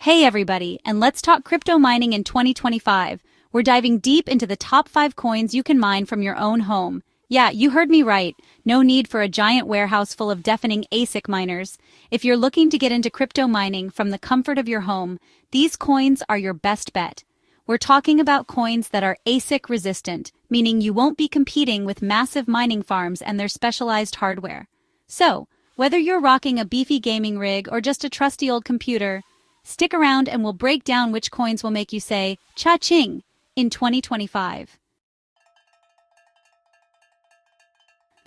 Hey everybody, and let's talk crypto mining in 2025. We're diving deep into the top 5 coins you can mine from your own home. Yeah, you heard me right. No need for a giant warehouse full of deafening ASIC miners. If you're looking to get into crypto mining from the comfort of your home, these coins are your best bet. We're talking about coins that are ASIC resistant, meaning you won't be competing with massive mining farms and their specialized hardware. So, whether you're rocking a beefy gaming rig or just a trusty old computer, stick around and we'll break down which coins will make you say, cha-ching, in 2025.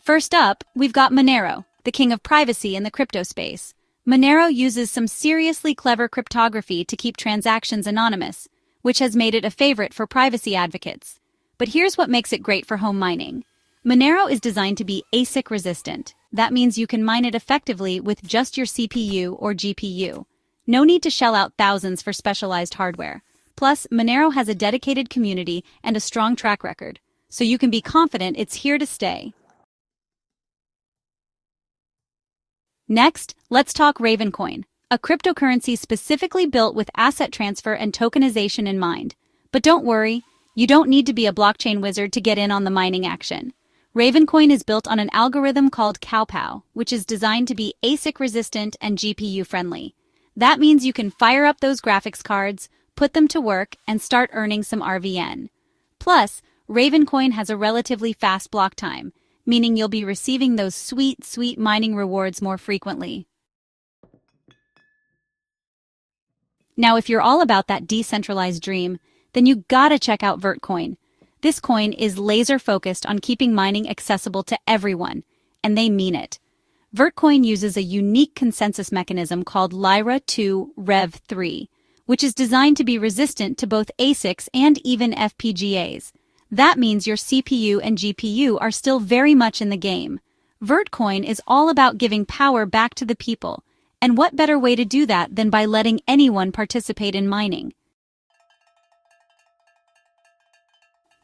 First up, we've got Monero, the king of privacy in the crypto space. Monero uses some seriously clever cryptography to keep transactions anonymous, which has made it a favorite for privacy advocates. But here's what makes it great for home mining. Monero is designed to be ASIC resistant. That means you can mine it effectively with just your CPU or GPU. No need to shell out thousands for specialized hardware. Plus, Monero has a dedicated community and a strong track record, so you can be confident it's here to stay. Next, let's talk Ravencoin, a cryptocurrency specifically built with asset transfer and tokenization in mind. But don't worry, you don't need to be a blockchain wizard to get in on the mining action. Ravencoin is built on an algorithm called Cowpow, which is designed to be ASIC resistant and GPU friendly. That means you can fire up those graphics cards, put them to work, and start earning some RVN. Plus, Ravencoin has a relatively fast block time, meaning you'll be receiving those sweet mining rewards more frequently. Now, if you're all about that decentralized dream, then you gotta check out Vertcoin. This coin is laser-focused on keeping mining accessible to everyone, and they mean it. Vertcoin uses a unique consensus mechanism called Lyra 2 Rev 3, which is designed to be resistant to both ASICs and even FPGAs. That means your CPU and GPU are still very much in the game. Vertcoin is all about giving power back to the people, and what better way to do that than by letting anyone participate in mining?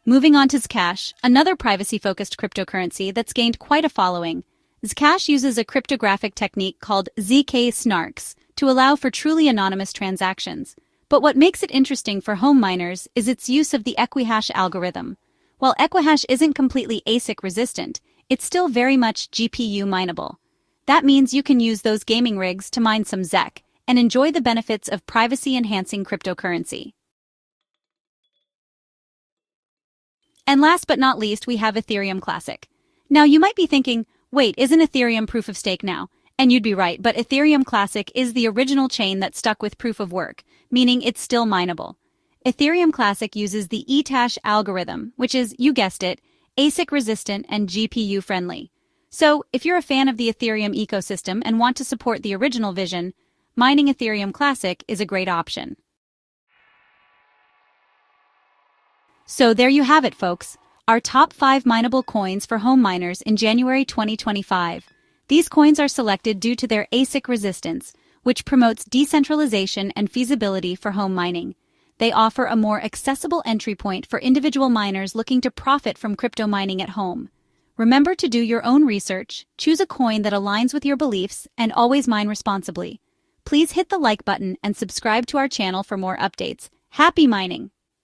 Moving on to Zcash, another privacy-focused cryptocurrency that's gained quite a following. Zcash uses a cryptographic technique called ZK Snarks to allow for truly anonymous transactions. But what makes it interesting for home miners is its use of the Equihash algorithm. While Equihash isn't completely ASIC resistant, it's still very much GPU mineable. That means you can use those gaming rigs to mine some ZEC and enjoy the benefits of privacy-enhancing cryptocurrency. And last but not least, we have Ethereum Classic. Now you might be thinking, wait, isn't Ethereum proof of stake now? And you'd be right, but Ethereum Classic is the original chain that stuck with proof of work, meaning it's still mineable. Ethereum Classic uses the Etash algorithm, which is, you guessed it, ASIC resistant and GPU friendly. So, if you're a fan of the Ethereum ecosystem and want to support the original vision, mining Ethereum Classic is a great option. So there you have it, folks. Our top 5 mineable coins for home miners in January 2025. These coins are selected due to their ASIC resistance, which promotes decentralization and feasibility for home mining. They offer a more accessible entry point for individual miners looking to profit from crypto mining at home. Remember to do your own research, choose a coin that aligns with your beliefs, and always mine responsibly. Please hit the like button and subscribe to our channel for more updates. Happy mining!